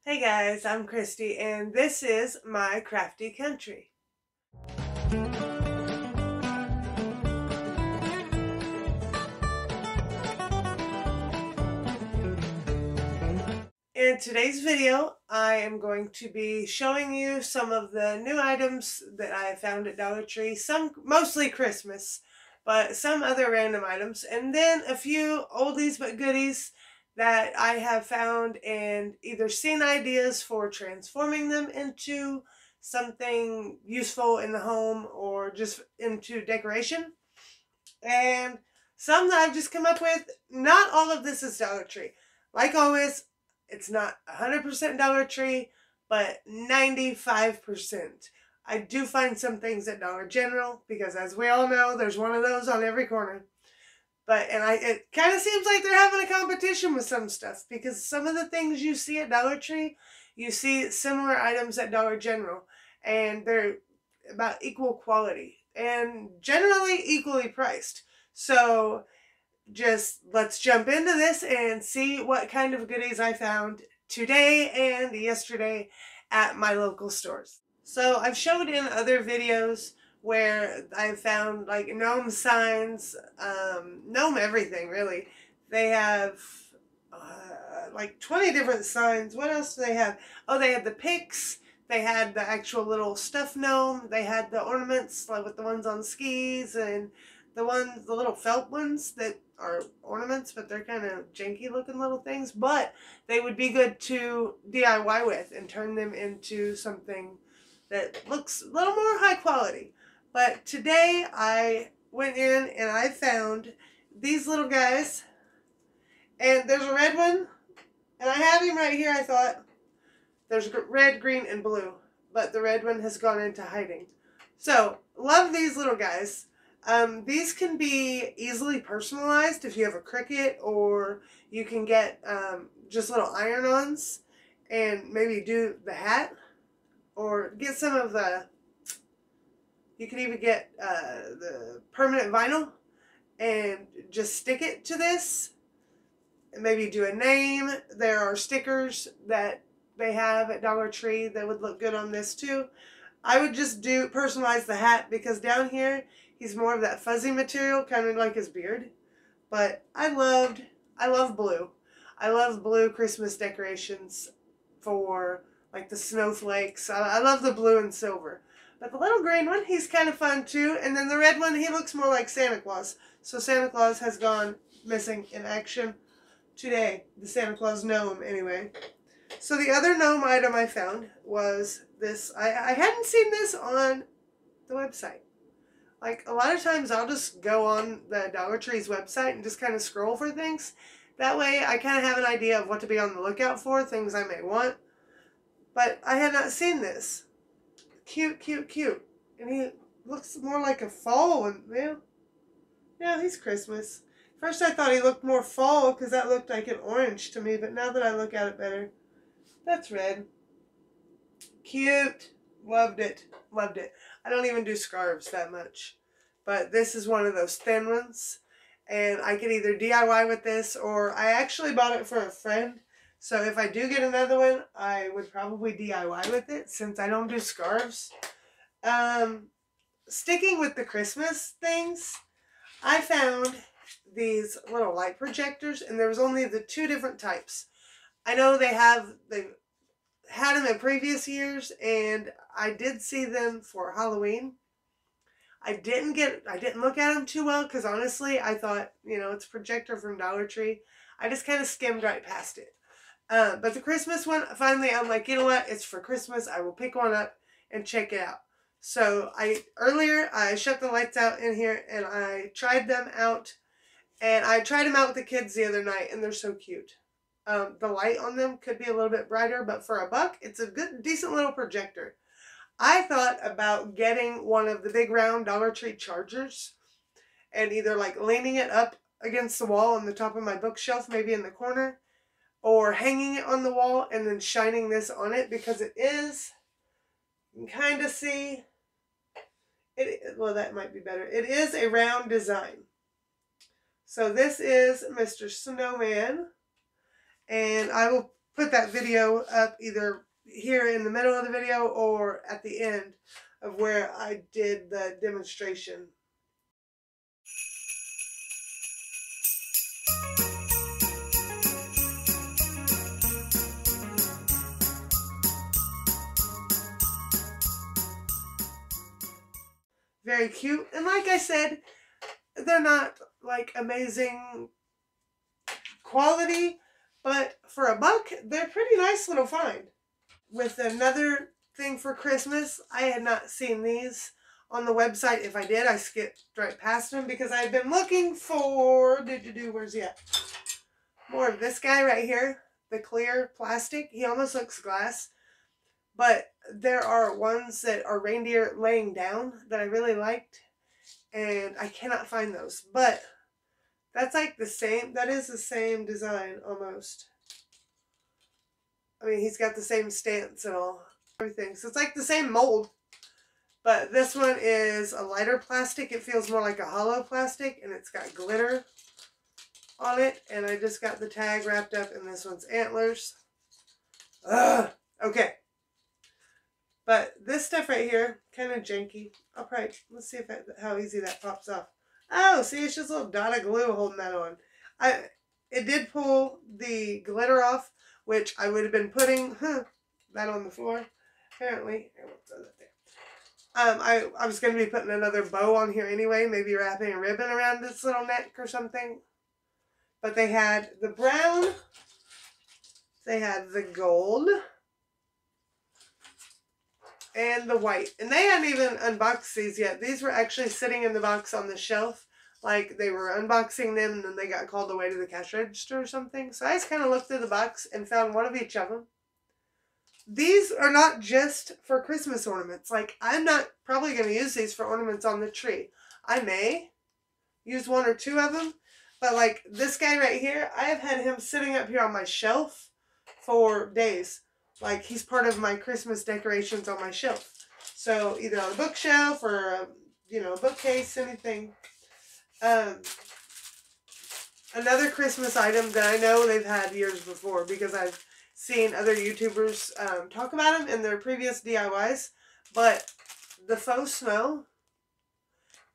Hey guys, I'm Christy and this is my Crafty Country. In today's video, I am going to be showing you some of the new items that I found at Dollar Tree, some mostly Christmas, but some other random items, and then a few oldies but goodies that I have found and either seen ideas for transforming them into something useful in the home or just into decoration, and some that I've just come up with. Not all of this is Dollar Tree. Like always, it's not 100% Dollar Tree, but 95%. I do find some things at Dollar General because, as we all know, there's one of those on every corner. It kind of seems like they're having a competition with some stuff because some of the things you see at Dollar Tree, you see similar items at Dollar General, and they're about equal quality and generally equally priced. So just let's jump into this and see what kind of goodies I found today and yesterday at my local stores. So I've showed in other videos where I found like gnome signs, gnome everything really. They have like 20 different signs. What else do they have? Oh, they had the picks. They had the actual little stuffed gnome. They had the ornaments, like with the ones on skis, and the little felt ones that are ornaments, but they're kind of janky looking little things. But they would be good to DIY with and turn them into something that looks a little more high quality. But today I went in and I found these little guys. And there's a red one. And I have him right here, I thought. There's red, green, and blue. But the red one has gone into hiding. So, love these little guys. These can be easily personalized if you have a Cricut, or you can get just little iron-ons and maybe do the hat, or get some of the, you can even get the permanent vinyl and just stick it to this and maybe do a name. There are stickers that they have at Dollar Tree that would look good on this too. I would just personalize the hat because down here he's more of that fuzzy material, kind of like his beard. But I love blue. I love blue Christmas decorations for like the snowflakes. I love the blue and silver. But the little green one, he's kind of fun too. And then the red one, he looks more like Santa Claus. So Santa Claus has gone missing in action today. The Santa Claus gnome, anyway. So the other gnome item I found was this. I hadn't seen this on the website. Like, a lot of times I'll just go on the Dollar Tree's website and just kind of scroll for things. That way I kind of have an idea of what to be on the lookout for, things I may want. But I had not seen this. Cute, cute, cute. And he looks more like a fall one. Yeah, he's Christmas. First I thought he looked more fall because that looked like an orange to me. But now that I look at it better, that's red. Cute. Loved it. Loved it. I don't even do scarves that much. But this is one of those thin ones. And I could either DIY with this, or I actually bought it for a friend. So if I do get another one, I would probably DIY with it since I don't do scarves. Sticking with the Christmas things, I found these little light projectors, and there was only the two different types. I know they've had them in previous years, and I did see them for Halloween. I didn't look at them too well because honestly, I thought, it's a projector from Dollar Tree. I just kind of skimmed right past it. But the Christmas one, finally, I'm like, you know what? It's for Christmas. I will pick one up and check it out. So earlier I shut the lights out in here and I tried them out. And I tried them out with the kids the other night, and they're so cute. The light on them could be a little bit brighter, but for $1, it's a decent little projector. I thought about getting one of the big round Dollar Tree chargers and either like leaning it up against the wall on the top of my bookshelf, maybe in the corner, or hanging it on the wall and then shining this on it, because it is, you can kind of see, well, that might be better. It is a round design. So this is Mr. Snowman, and I will put that video up either here in the middle of the video or at the end of where I did the demonstration. Very cute. And like I said, they're not like amazing quality, but for $1, they're pretty nice little find. With another thing for Christmas, I had not seen these on the website. If I did, I skipped right past them because I've been looking for, where's he at? More of this guy right here, the clear plastic. He almost looks glass. But there are ones that are reindeer laying down that I really liked, and I cannot find those. But that's like the same, that is the same design almost. I mean, he's got the same stance and all, everything. So it's like the same mold. But this one is a lighter plastic. It feels more like a hollow plastic, and it's got glitter on it. And I just got the tag wrapped up in this one's antlers. Ugh. Okay. But this stuff right here, kind of janky. I'll probably, let's see if how easy that pops off. Oh, see, it's just a little dot of glue holding that on. It did pull the glitter off, which I would have been putting that on the floor. Apparently, I won't throw that there. I was going to be putting another bow on here anyway, maybe wrapping a ribbon around this little neck or something. But they had the brown, they had the gold, and the white. And they hadn't even unboxed these yet. These were actually sitting in the box on the shelf. Like they were unboxing them and then they got called away to the cash register or something. So I just kind of looked through the box and found one of each of them. These are not just for Christmas ornaments. Like I'm not probably going to use these for ornaments on the tree. I may use 1 or 2 of them. But like this guy right here, I have had him sitting up here on my shelf for days. Like, he's part of my Christmas decorations on my shelf. So, either on a bookshelf or, a bookcase, anything. Another Christmas item that I know they've had years before because I've seen other YouTubers talk about them in their previous DIYs. But the faux snow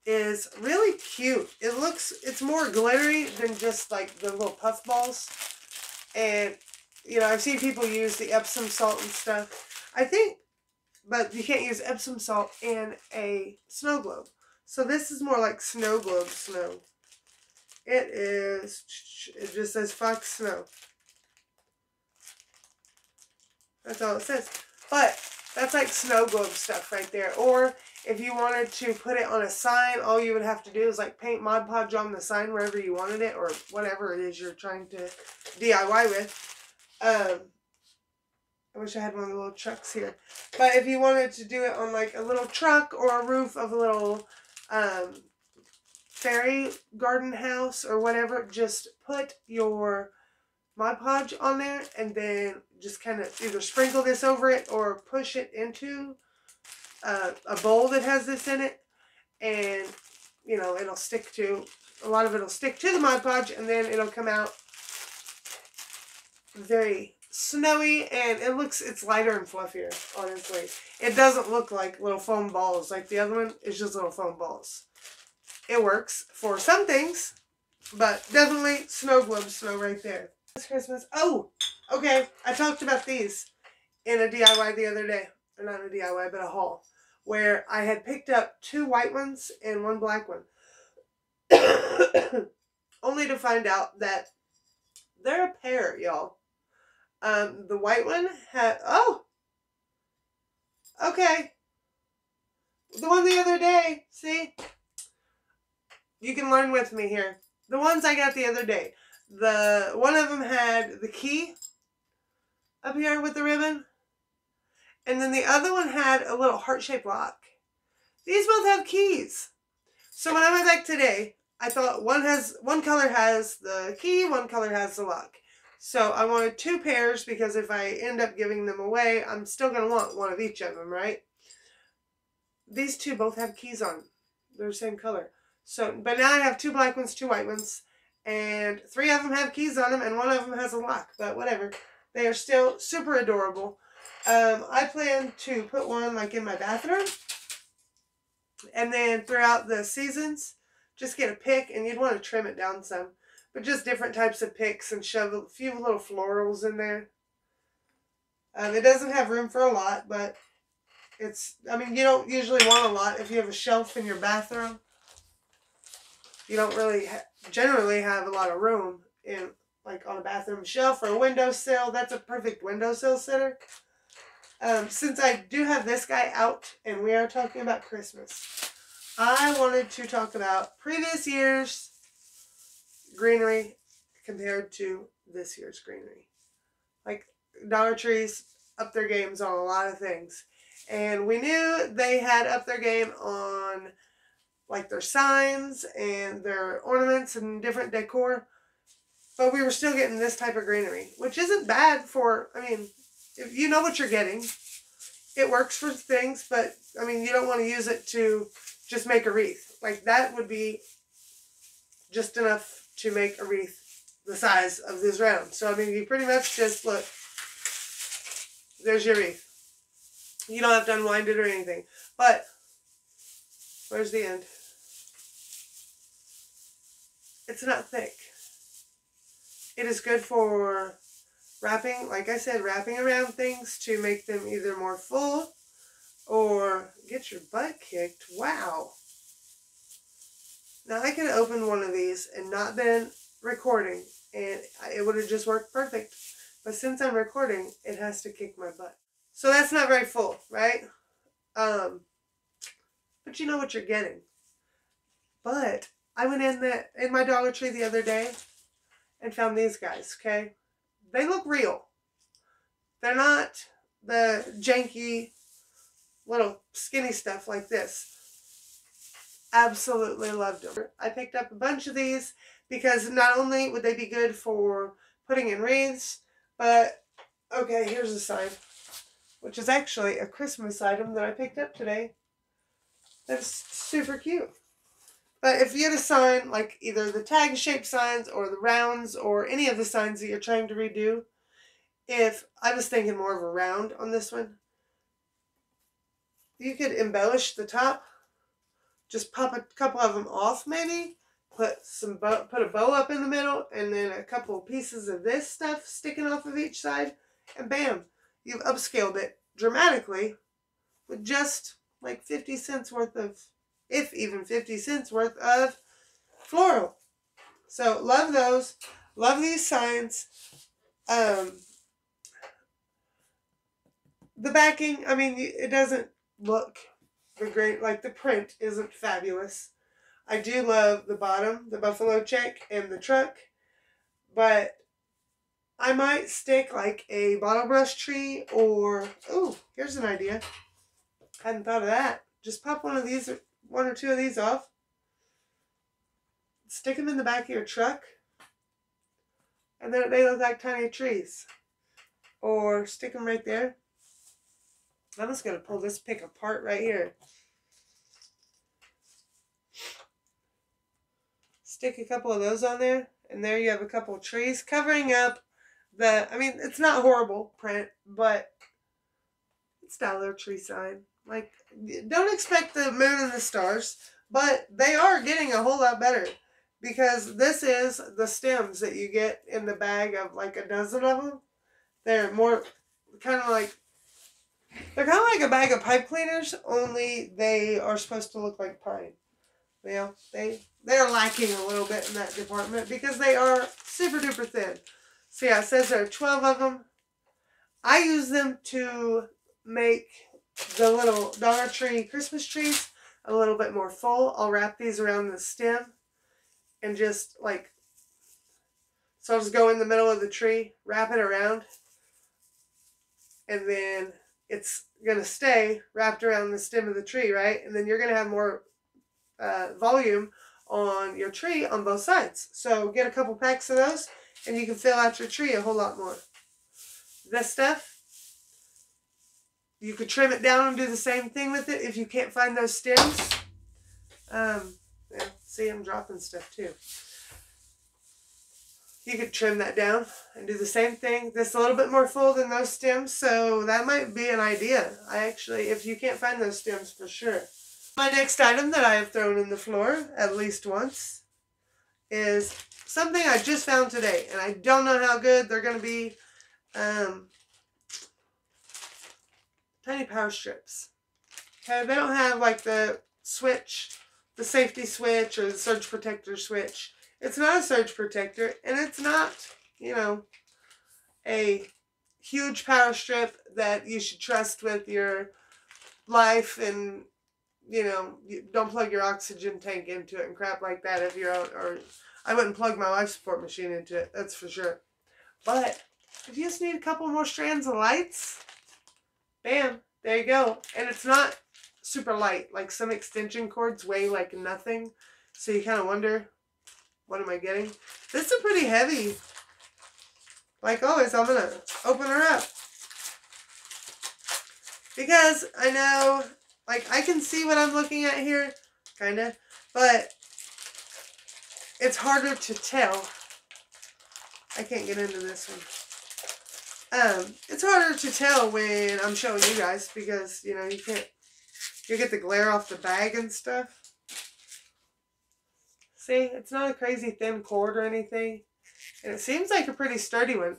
is really cute. It's more glittery than just, like, the little puff balls. And I've seen people use the Epsom salt and stuff. But you can't use Epsom salt in a snow globe. So this is more like snow globe snow. It just says Fox Snow. That's all it says. But that's like snow globe stuff right there. Or if you wanted to put it on a sign, all you would have to do is like paint Mod Podge on the sign wherever you wanted it, or whatever it is you're trying to DIY with. I wish I had one of the little trucks here. But if you wanted to do it on like a little truck or a roof of a little fairy garden house or whatever, just put your Mod Podge on there and then just kind of either sprinkle this over it or push it into a bowl that has this in it, and it'll stick to, a lot of it'll stick to the Mod Podge, and then it'll come out very snowy, and it's lighter and fluffier, honestly. It doesn't look like little foam balls like the other one. It's just little foam balls. It works for some things, but definitely snow globe snow right there. It's Christmas. Oh, okay. I talked about these in a DIY the other day. Or not a DIY, but a haul. Where I had picked up 2 white ones and 1 black one. Only to find out that they're a pair, y'all. The white one had, okay. The one the other day, see? You can learn with me here. The ones I got the other day. One of them had the key up here with the ribbon. And then the other one had a little heart-shaped lock. These both have keys. So when I went back today, I thought one color has the key, one color has the lock. So I wanted 2 pairs because if I end up giving them away, I'm still going to want one of each of them, right? These 2 both have keys on. They're the same color. So, but now I have 2 black ones, 2 white ones, and 3 of them have keys on them, and 1 of them has a lock. But whatever. They are still super adorable. I plan to put one like in my bathroom. And then throughout the seasons, just get a pick, and you'd want to trim it down some. But just different types of picks and shove a few little florals in there. It doesn't have room for a lot, but it's, I mean, you don't usually want a lot if you have a shelf in your bathroom. You don't really generally have a lot of room in, like, on a bathroom shelf or a windowsill. That's a perfect windowsill sitter. Since I do have this guy out and we are talking about Christmas, I wanted to talk about previous year's greenery compared to this year's greenery. Like, Dollar Tree's up their games on a lot of things. And we knew they had up their game on, like, their signs and their ornaments and different decor. But we were still getting this type of greenery, which isn't bad for, I mean, if you know what you're getting, it works for things, but, I mean, you don't want to use it to just make a wreath. Like, that would be just enough to make a wreath the size of this round. So, I mean, you pretty much just, look, there's your wreath. You don't have to unwind it or anything. But, where's the end? It's not thick. It is good for wrapping, like I said, wrapping around things to make them either more full or get your butt kicked. Wow. Now I could open one of these and not been recording and it would have just worked perfect. But since I'm recording, it has to kick my butt. So that's not very full, right? But you know what you're getting. But I went in my Dollar Tree the other day and found these guys, okay? They look real. They're not the janky little skinny stuff like this. Absolutely loved them. I picked up a bunch of these because not only would they be good for putting in wreaths, but, okay, here's a sign, which is actually a Christmas item that I picked up today. That's super cute. But if you had a sign, like either the tag-shaped signs or the rounds or any of the signs that you're trying to redo, if I was thinking more of a round on this one, you could embellish the top. Just pop a couple of them off maybe. Put a bow up in the middle and then a couple of pieces of this stuff sticking off of each side. And bam, you've upscaled it dramatically with just like 50 cents worth of, if even 50 cents worth of floral. So love those. Love these signs. The backing, I mean, it doesn't look great. Like, the print isn't fabulous. I do love the bottom, the buffalo check, and the truck. But I might stick like a bottle brush tree or, oh, here's an idea. Hadn't thought of that. Just pop one or two of these off. Stick them in the back of your truck. And then they look like tiny trees. Or stick them right there. I'm just going to pull this pick apart right here. Stick a couple of those on there. And there you have a couple of trees covering up the, I mean, it's not horrible print, but it's Dollar Tree sign. Like, don't expect the moon and the stars, but they are getting a whole lot better. Because this is the stems that you get in the bag of like a dozen of them. They're more kind of like, they're kind of like a bag of pipe cleaners, only they are supposed to look like pine. Well, they're lacking a little bit in that department because they are super duper thin. So yeah, it says there are 12 of them. I use them to make the little Dollar Tree Christmas trees a little bit more full. I'll wrap these around the stem and just like, so I'll just go in the middle of the tree, wrap it around, and then it's going to stay wrapped around the stem of the tree, right? And then you're going to have more volume on your tree on both sides. So get a couple packs of those and you can fill out your tree a whole lot more. This stuff, you could trim it down and do the same thing with it if you can't find those stems. Yeah, see, I'm dropping stuff too. you could trim that down and do the same thing. This is a little bit more full than those stems, so that might be an idea. If you can't find those stems, for sure. My next item that I have thrown in the floor at least once is something I just found today, and I don't know how good they're going to be. Tiny power strips. Okay, they don't have like the switch, the safety switch, or the surge protector switch. It's not a surge protector, and it's not, you know, a huge power strip that you should trust with your life, and, you know, you don't plug your oxygen tank into it and crap like that if you're out, or I wouldn't plug my life support machine into it, that's for sure. But if you just need a couple more strands of lights, bam, there you go. And it's not super light, like some extension cords weigh like nothing, so you kind of wonder, what am I getting? This is pretty heavy. Like always, I'm going to open her up. Because I know, like, I can see what I'm looking at here, kind of, but it's harder to tell. I can't get into this one. It's harder to tell when I'm showing you guys because, you know, you get the glare off the bag and stuff. See, it's not a crazy thin cord or anything. And it seems like a pretty sturdy one.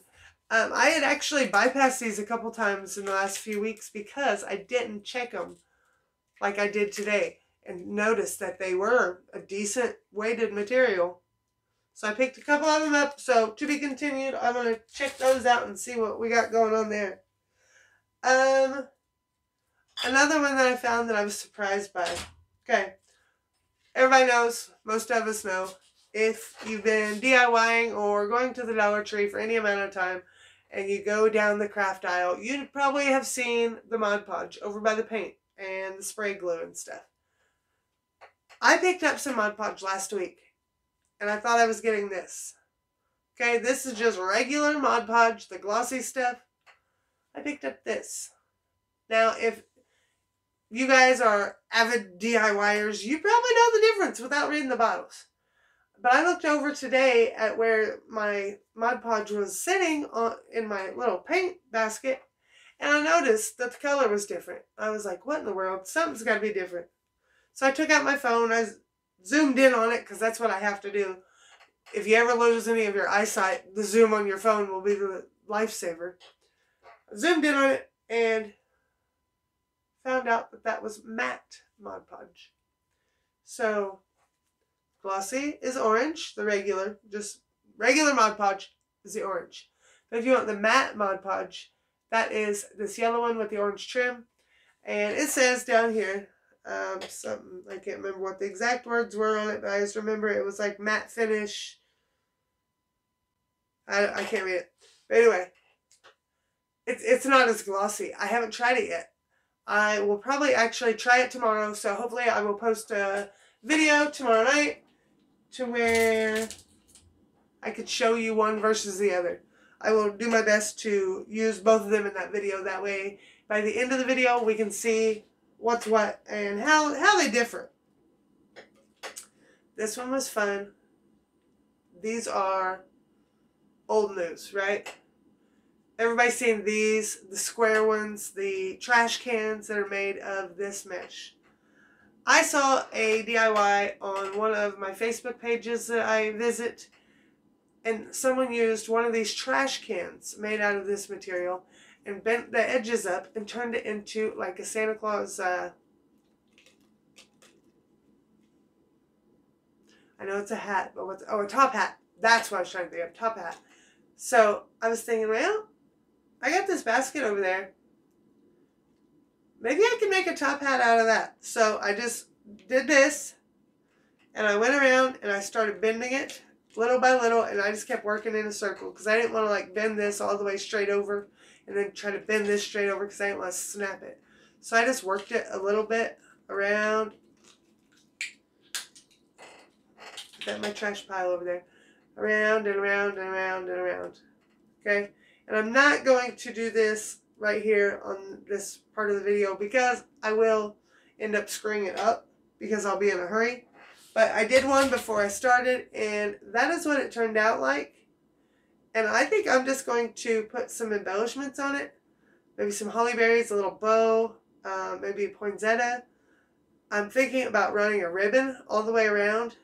I had actually bypassed these a couple times in the last few weeks because I didn't check them like I did today and noticed that they were a decent weighted material. So I picked a couple of them up. So to be continued, I'm going to check those out and see what we got going on there. Another one that I found that I was surprised by. Okay. Everybody knows, most of us know, if you've been DIYing or going to the Dollar Tree for any amount of time and you go down the craft aisle, you probably have seen the Mod Podge over by the paint and the spray glue and stuff. I picked up some Mod Podge last week and I thought I was getting this. Okay, this is just regular Mod Podge, the glossy stuff. I picked up this. Now, if you guys are avid DIYers, you probably know the difference without reading the bottles. But I looked over today at where my Mod Podge was sitting in my little paint basket, and I noticed that the color was different. I was like, what in the world? Something's got to be different. So I took out my phone. I zoomed in on it because that's what I have to do. If you ever lose any of your eyesight, the zoom on your phone will be the lifesaver. I zoomed in on it and found out that that was matte Mod Podge. So glossy is orange, the regular, just regular Mod Podge is the orange. But if you want the matte Mod Podge, that is this yellow one with the orange trim. And it says down here, something, I can't remember what the exact words were on it, but I just remember it was like matte finish. I can't read it. But anyway, it's not as glossy. I haven't tried it yet. I will probably actually try it tomorrow, so hopefully I will post a video tomorrow night to where I could show you one versus the other. I will do my best to use both of them in that video. That way, by the end of the video, we can see what's what and how they differ. This one was fun. These are old news, right? Everybody's seen these, the square ones, the trash cans that are made of this mesh. I saw a DIY on one of my Facebook pages that I visit, and someone used one of these trash cans made out of this material and bent the edges up and turned it into like a Santa Claus, I know it's a hat, but what's, oh, a top hat. That's what I was trying to think of, top hat. So I was thinking, well, I got this basket over there. Maybe I can make a top hat out of that. So I just did this, and I went around and I started bending it little by little, and I just kept working in a circle because I didn't want to like bend this all the way straight over and then try to bend this straight over because I didn't want to snap it. So I just worked it a little bit around. Got my trash pile over there. Around and around and around and around. Okay? And I'm not going to do this right here on this part of the video because I will end up screwing it up because I'll be in a hurry. But I did one before I started, and that is what it turned out like. And I think I'm just going to put some embellishments on it. Maybe some holly berries, a little bow, maybe a poinsettia. I'm thinking about running a ribbon all the way around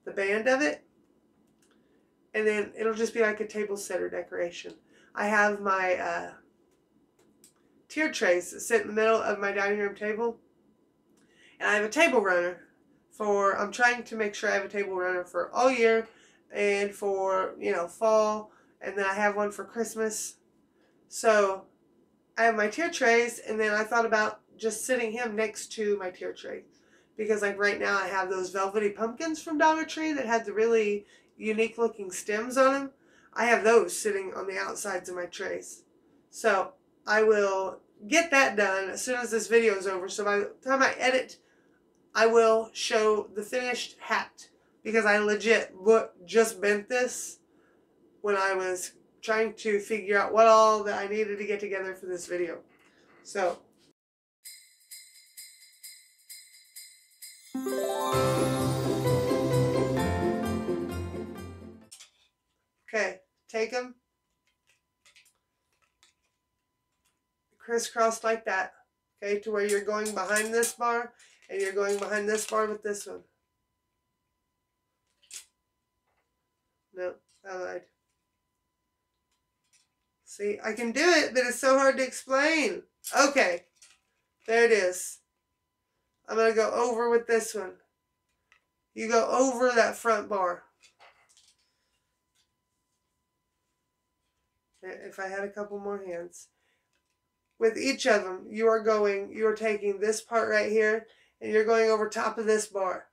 the band of it. And then it'll just be like a table setter decoration. I have my tier trays that sit in the middle of my dining room table. And I have a table runner for, I'm trying to make sure I have a table runner for all year and for, fall. And then I have one for Christmas. So I have my tier trays, and then I thought about just sitting him next to my tier tray. Because like right now I have those velvety pumpkins from Dollar Tree that had the really unique looking stems on them. I have those sitting on the outsides of my trays. So I will get that done as soon as this video is over. So by the time I edit, I will show the finished hat. Because I legit just bent this when I was trying to figure out what all that I needed to get together for this video. So okay, take them, crisscross like that, okay, to where you're going behind this bar, and you're going behind this bar with this one. No, I lied. See, I can do it, but it's so hard to explain. Okay, there it is. I'm going to go over with this one. You go over that front bar. If I had a couple more hands. With each of them, you are taking this part right here, and you're going over top of this bar.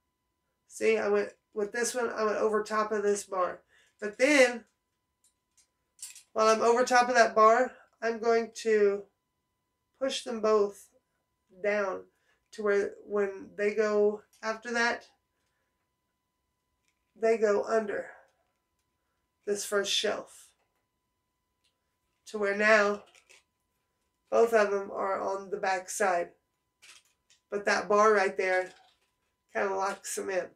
See, I went with this one, I went over top of this bar. But then, while I'm over top of that bar, I'm going to push them both down to where when they go after that, they go under this first shelf. To where now, both of them are on the back side. But that bar right there kind of locks them in.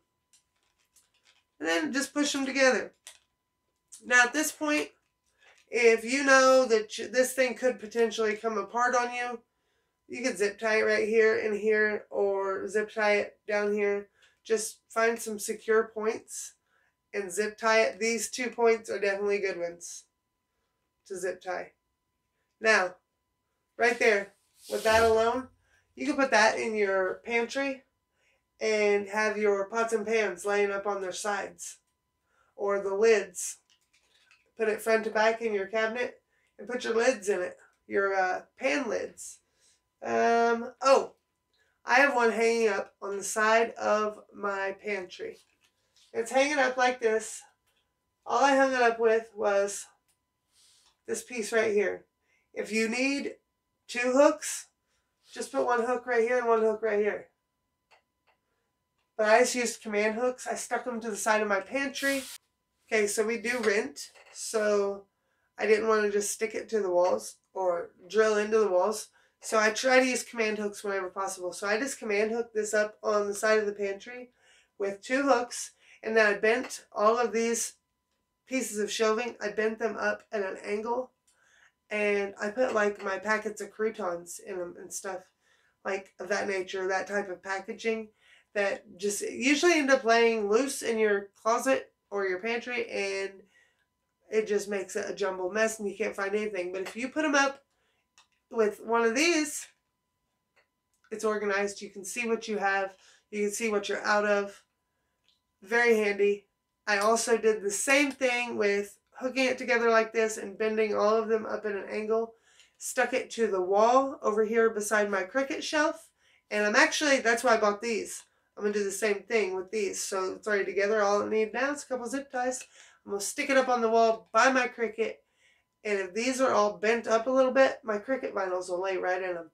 And then just push them together. Now at this point, if you know that this thing could potentially come apart on you, you could zip tie it right here and here, or zip tie it down here. Just find some secure points and zip tie it. These 2 points are definitely good ones to zip tie. Now, right there, with that alone, you can put that in your pantry and have your pots and pans laying up on their sides. Or the lids. Put it front to back in your cabinet and put your lids in it. Your pan lids. Oh, I have one hanging up on the side of my pantry. It's hanging up like this. All I hung it up with was this piece right here. If you need 2 hooks, just put 1 hook right here and 1 hook right here. But I just used command hooks. I stuck them to the side of my pantry. Okay, so we do rent, so I didn't want to just stick it to the walls or drill into the walls. So I try to use command hooks whenever possible. So I just command hooked this up on the side of the pantry with 2 hooks, and then I bent all of these pieces of shelving. I bent them up at an angle, and I put like my packets of croutons in them and stuff like of that nature, that type of packaging that just usually end up laying loose in your closet or your pantry, and it just makes it a jumbled mess and you can't find anything. But if you put them up with one of these, it's organized. You can see what you have. You can see what you're out of. Very handy. I also did the same thing with hooking it together like this and bending all of them up at an angle. Stuck it to the wall over here beside my Cricut shelf. And that's why I bought these. I'm going to do the same thing with these. So it's already together. All I need now is a couple zip ties. I'm going to stick it up on the wall by my Cricut. And if these are all bent up a little bit, my Cricut vinyls will lay right in them.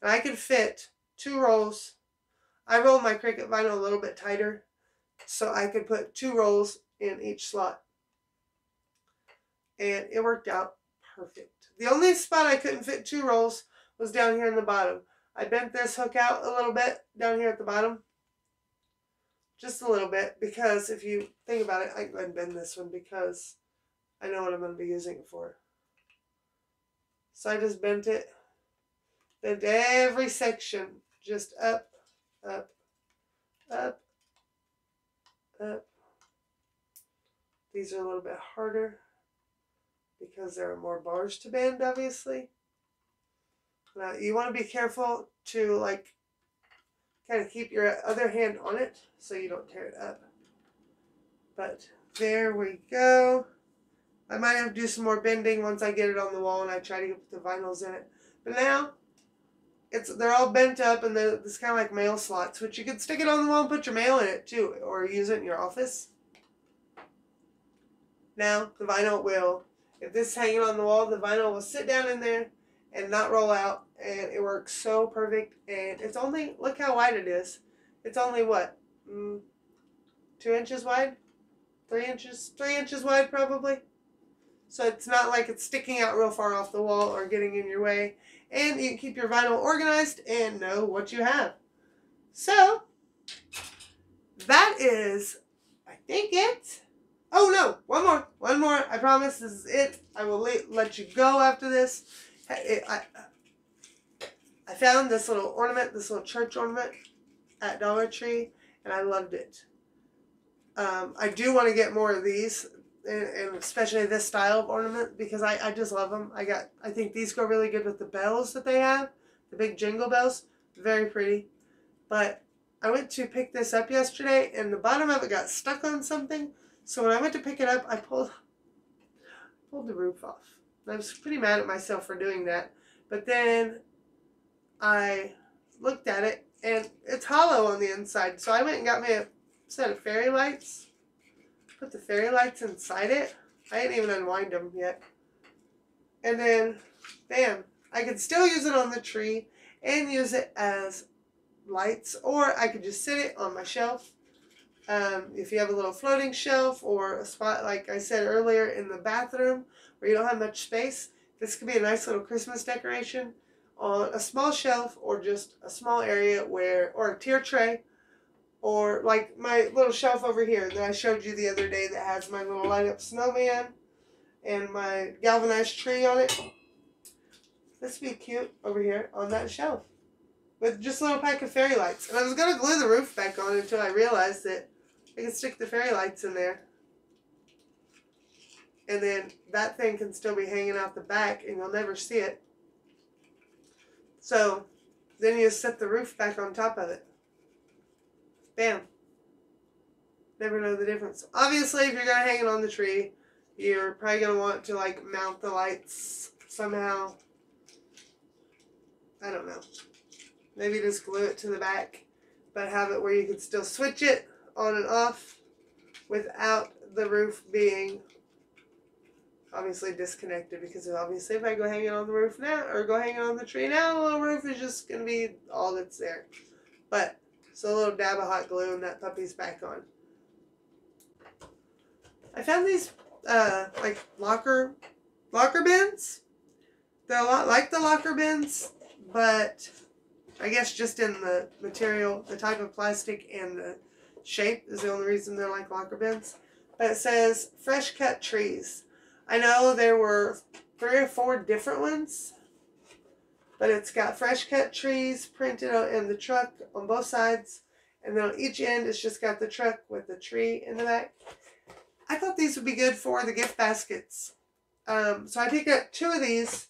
And I can fit 2 rolls. I roll my Cricut vinyl a little bit tighter, so I could put 2 rolls in each slot. And it worked out perfect. The only spot I couldn't fit 2 rolls was down here in the bottom. I bent this hook out a little bit down here at the bottom. Just a little bit, because if you think about it, I can go ahead and bend this one because I know what I'm going to be using it for. So I just bent it. Bent every section. Just up, up, up, up. These are a little bit harder because there are more bars to bend, obviously. Now, you want to be careful to, like, kind of keep your other hand on it so you don't tear it up. But there we go. I might have to do some more bending once I get it on the wall and I try to get the vinyls in it. But now, they're all bent up and it's kind of like mail slots, which you could stick it on the wall and put your mail in it too, or use it in your office. Now, the vinyl will, if this is hanging on the wall, the vinyl will sit down in there and not roll out, and it works so perfect. And it's only, look how wide it is. It's only what, 2 inches wide, 3 inches, 3 inches wide probably. So it's not like it's sticking out real far off the wall or getting in your way. And you can keep your vinyl organized and know what you have. So that is, I think, it. Oh no, one more. I promise this is it. I will let you go after this. I found this little ornament, this little church ornament at Dollar Tree, and I loved it. I do want to get more of these, and especially this style of ornament, because I just love them. I think these go really good with the bells that they have, the big jingle bells. Very pretty. But I went to pick this up yesterday, and the bottom of it got stuck on something. So when I went to pick it up, I pulled the roof off. I was pretty mad at myself for doing that. But then I looked at it, and it's hollow on the inside. So I went and got me a set of fairy lights. Put the fairy lights inside it. I didn't even unwind them yet. And then, bam, I could still use it on the tree and use it as lights. Or I could just sit it on my shelf. If you have a little floating shelf or a spot, like I said earlier, in the bathroom where you don't have much space, this could be a nice little Christmas decoration on a small shelf, or just a small area or a tier tray, or like my little shelf over here that I showed you the other day that has my little light up snowman and my galvanized tree on it. This would be cute over here on that shelf with just a little pack of fairy lights. And I was going to glue the roof back on until I realized that I can stick the fairy lights in there. And then that thing can still be hanging out the back and you'll never see it. So then you set the roof back on top of it. Bam. Never know the difference. Obviously, if you're going to hang it on the tree, you're probably going to want to like mount the lights somehow. I don't know. Maybe just glue it to the back, but have it where you can still switch it on and off without the roof being obviously disconnected, because obviously if I go hang it on the roof now, or go hang it on the tree now, the little roof is just going to be all that's there. But, so a little dab of hot glue and that puppy's back on. I found these like locker bins. They're a lot like the locker bins, but I guess just in the material, the type of plastic and the shape is the only reason they're like locker bins. But it says fresh cut trees. I know there were 3 or 4 different ones, but it's got fresh cut trees printed in the truck on both sides, and then on each end it's just got the truck with the tree in the back. I thought these would be good for the gift baskets. So I picked up 2 of these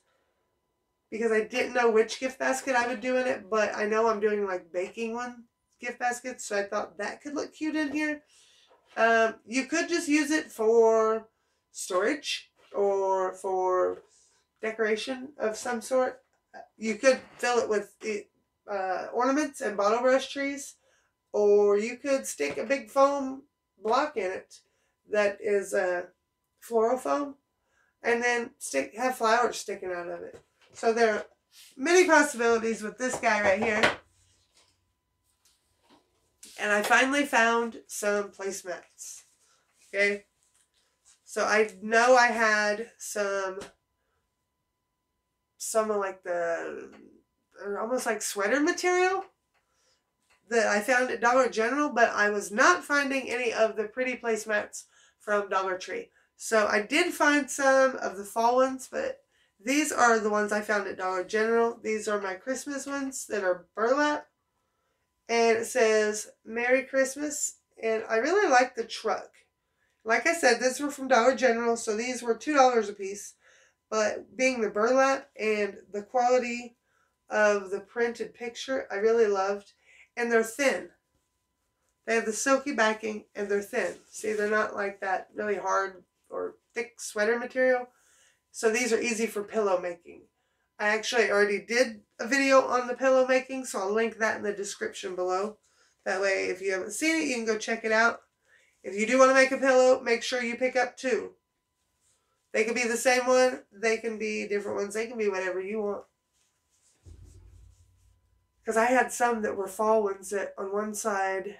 because I didn't know which gift basket I would do in it, but I know I'm doing like baking gift baskets, so I thought that could look cute in here. You could just use it for storage or for decoration of some sort. You could fill it with ornaments and bottle brush trees, or you could stick a big foam block in it that is floral foam, and then have flowers sticking out of it. So there are many possibilities with this guy right here. And I finally found some placemats. Okay. So I know I had some of like almost like sweater material that I found at Dollar General, but I was not finding any of the pretty placemats from Dollar Tree. So I did find some of the fall ones, but these are the ones I found at Dollar General. These are my Christmas ones that are burlap. And it says, Merry Christmas. And I really like the truck. Like I said, these were from Dollar General, so these were $2 a piece. But being the burlap and the quality of the printed picture, I really loved. And they're thin. They have the silky backing and they're thin. See, they're not like that really hard or thick sweater material. So these are easy for pillow making. I actually already did a video on the pillow making, so I'll link that in the description below. That way, if you haven't seen it, you can go check it out. If you do want to make a pillow, make sure you pick up 2. They can be the same one. They can be different ones. They can be whatever you want. Because I had some that were fall ones that on one side,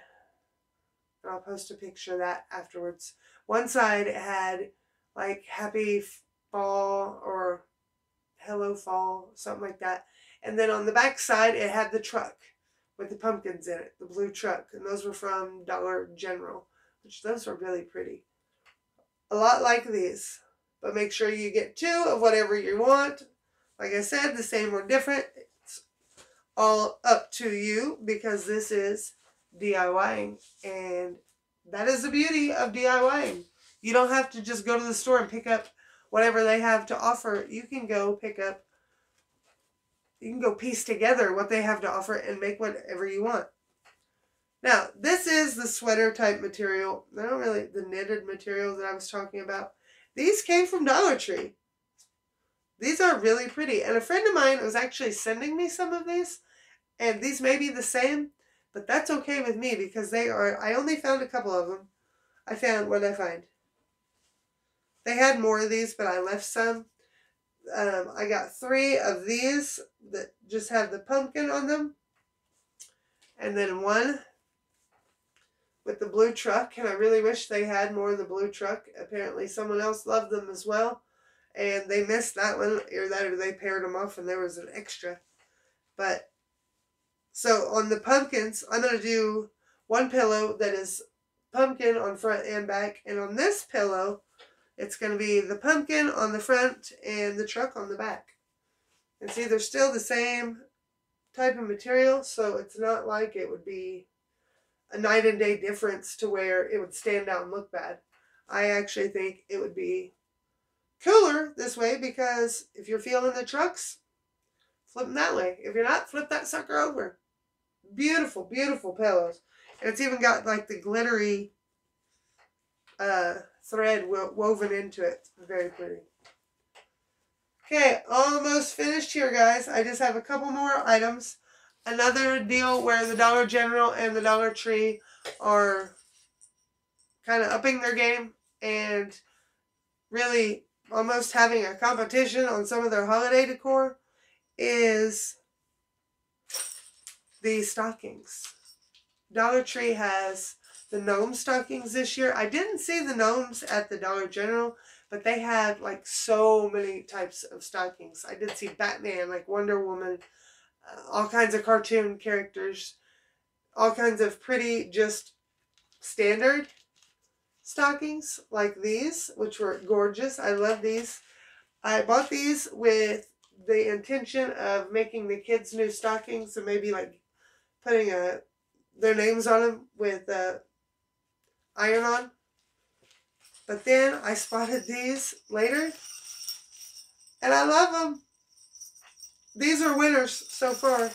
and I'll post a picture of that afterwards. One side it had like happy fall or hello fall, something like that. And then on the back side it had the truck with the pumpkins in it, the blue truck. And those were from Dollar General, which those were really pretty. A lot like these. But make sure you get 2 of whatever you want. Like I said, the same or different. It's all up to you because this is DIYing. And that is the beauty of DIYing. You don't have to just go to the store and pick up whatever they have to offer. You can go piece together what they have to offer and make whatever you want. Now, this is the sweater type material. The knitted material that I was talking about. These came from Dollar Tree. These are really pretty. And a friend of mine was actually sending me some of these. And these may be the same, but that's okay with me because they are, I only found a couple of them. What did I find? They had more of these, but I left some. I got 3 of these that just have the pumpkin on them. And then 1 with the blue truck. And I really wish they had more of the blue truck. Apparently someone else loved them as well. And they missed that one. Or they paired them off and there was an extra. But, so on the pumpkins, I'm going to do 1 pillow that is pumpkin on front and back. And on this pillow, it's going to be the pumpkin on the front and the truck on the back. And see, they're still the same type of material, so it's not like it would be a night and day difference to where it would stand out and look bad. I actually think it would be cooler this way because if you're feeling the trucks, flip them that way. If you're not, flip that sucker over. Beautiful, beautiful pillows. And it's even got like the glittery thread woven into it. Very pretty. Okay, almost finished here, guys. I just have a couple more items. Another deal where the Dollar General and the Dollar Tree are kind of upping their game and really almost having a competition on some of their holiday decor is the stockings. Dollar Tree has the gnome stockings this year. I didn't see the gnomes at the Dollar General, but they had like so many types of stockings. I did see Batman, like Wonder Woman, all kinds of cartoon characters, all kinds of pretty just standard stockings like these, which were gorgeous. I love these. I bought these with the intention of making the kids new stockings and maybe like putting their names on them with iron-on. But then I spotted these later, and I love them. These are winners so far.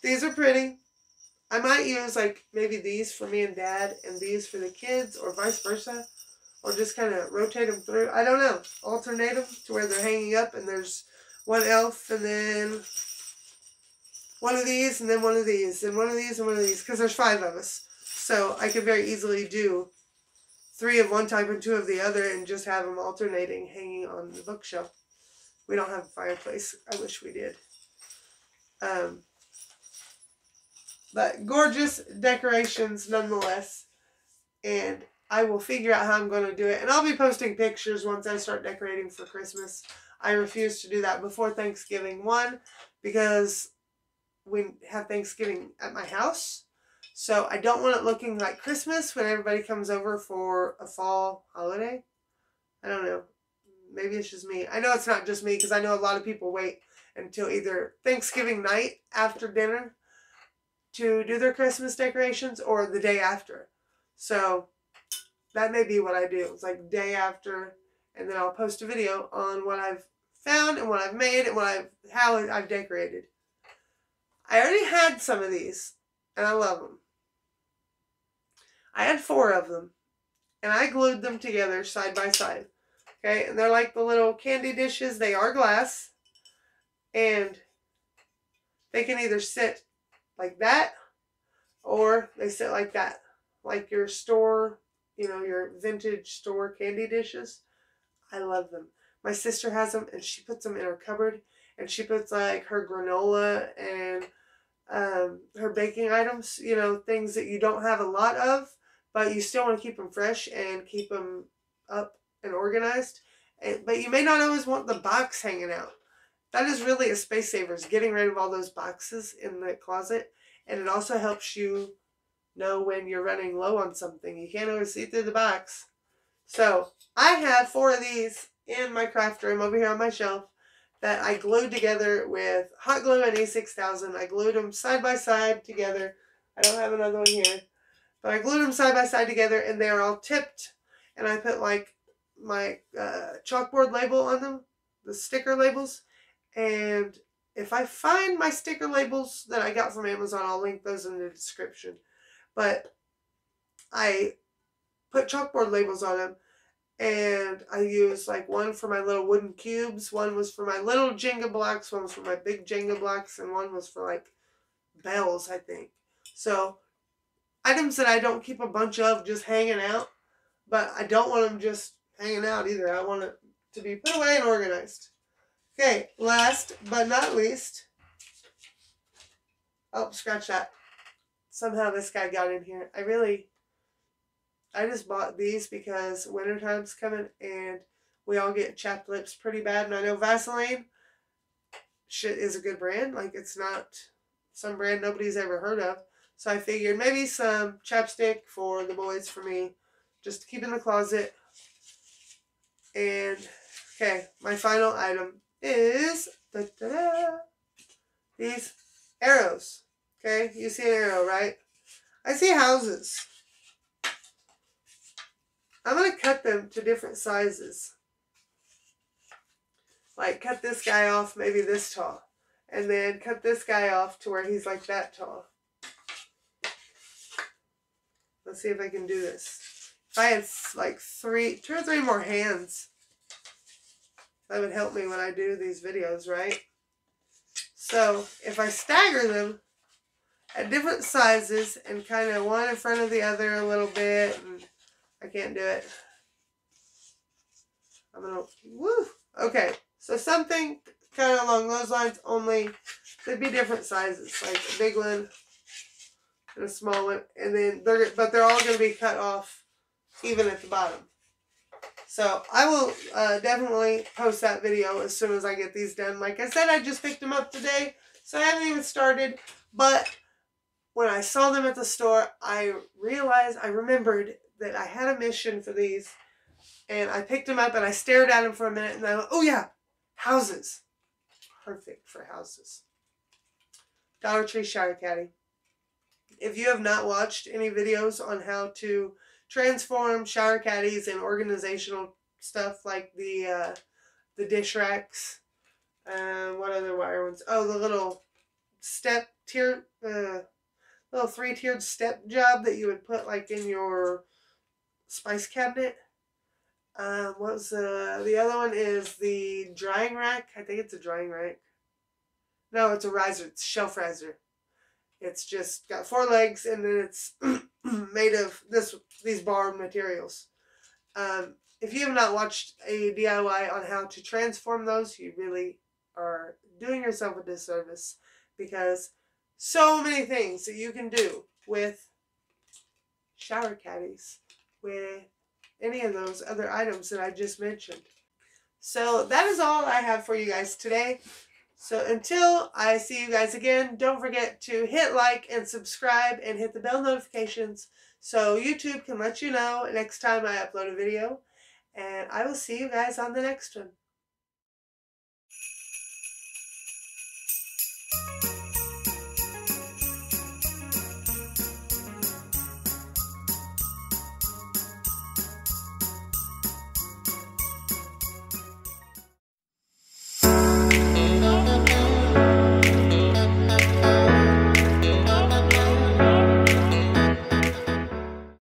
These are pretty. I might use like maybe these for me and Dad and these for the kids or vice versa. Or just kind of rotate them through. I don't know. Alternate them to where they're hanging up and there's one elf and then one of these and then one of these and one of these and one of these. Because there's 5 of us. So I could very easily do 3 of one type and 2 of the other and just have them alternating hanging on the bookshelf. We don't have a fireplace. I wish we did. But gorgeous decorations nonetheless. And I will figure out how I'm going to do it. And I'll be posting pictures once I start decorating for Christmas. I refuse to do that before Thanksgiving. 1, because we have Thanksgiving at my house. So I don't want it looking like Christmas when everybody comes over for a fall holiday. I don't know. Maybe it's just me. I know it's not just me because I know a lot of people wait until either Thanksgiving night after dinner to do their Christmas decorations or the day after. So that may be what I do. It's like day after, and then I'll post a video on what I've found and what I've made and how I've decorated. I already had some of these, and I love them. I had 4 of them, and I glued them together side by side. Okay, and they're like the little candy dishes. They are glass, and they can either sit like that, or they sit like that, like your store, your vintage store candy dishes. I love them. My sister has them, and she puts them in her cupboard, and she puts like her granola and her baking items, things that you don't have a lot of, but you still want to keep them fresh and keep them up and organized. But you may not always want the box hanging out. That is really a space saver, is getting rid of all those boxes in the closet. And it also helps you know when you're running low on something. You can't always see through the box. So I have 4 of these in my craft room over here on my shelf that I glued together with hot glue and E6000. I glued them side by side together. I don't have another one here. But I glued them side by side together, and they're all tipped. And I put like my chalkboard label on them, the sticker labels. And if I find my sticker labels that I got from Amazon, I'll link those in the description. But I put chalkboard labels on them, and I used like one for my little wooden cubes, one was for my little Jenga blocks, one was for my big Jenga blocks, and one was for like bells, I think. So items that I don't keep a bunch of just hanging out, but I don't want them just hanging out either. I want it to be put away and organized. Okay, last but not least. Oh, scratch that. Somehow this guy got in here. I just bought these because wintertime's coming and we all get chapped lips pretty bad. And I know Vaseline is a good brand. Like, it's not some brand nobody's ever heard of. So I figured maybe some chapstick for the boys, for me, just to keep in the closet. And, okay, my final item is these arrows. Okay, you see an arrow, right? I see houses. I'm going to cut them to different sizes. Like, cut this guy off maybe this tall. And then cut this guy off to where he's like that tall. Let's see if I can do this. If I had like 2 or 3 more hands, that would help me when I do these videos, right? So, if I stagger them at different sizes and kind of one in front of the other a little bit, and I can't do it. I'm going to, woo! Okay, so something kind of along those lines, only they'd be different sizes, like a big one and a small one, and then they're all going to be cut off even at the bottom. So I will definitely post that video as soon as I get these done. Like I said, I just picked them up today, so I haven't even started, but when I saw them at the store, I remembered that I had a mission for these, and I picked them up and I stared at them for a minute, and I went, oh yeah, houses. Perfect for houses. Dollar Tree Shower Caddy. If you have not watched any videos on how to transform shower caddies and organizational stuff like the dish racks, what other wire ones? Oh, the little little 3-tiered step job that you would put like in your spice cabinet. What was the other one is the drying rack. I think it's a drying rack. No, it's a riser. It's a shelf riser. It's just got 4 legs, and then it's made of these borrowed materials. If you have not watched a DIY on how to transform those, you really are doing yourself a disservice, because so many things that you can do with shower caddies, with any of those other items that I just mentioned. So that is all I have for you guys today. So until I see you guys again, don't forget to hit like and subscribe and hit the bell notifications so YouTube can let you know next time I upload a video. And I will see you guys on the next one.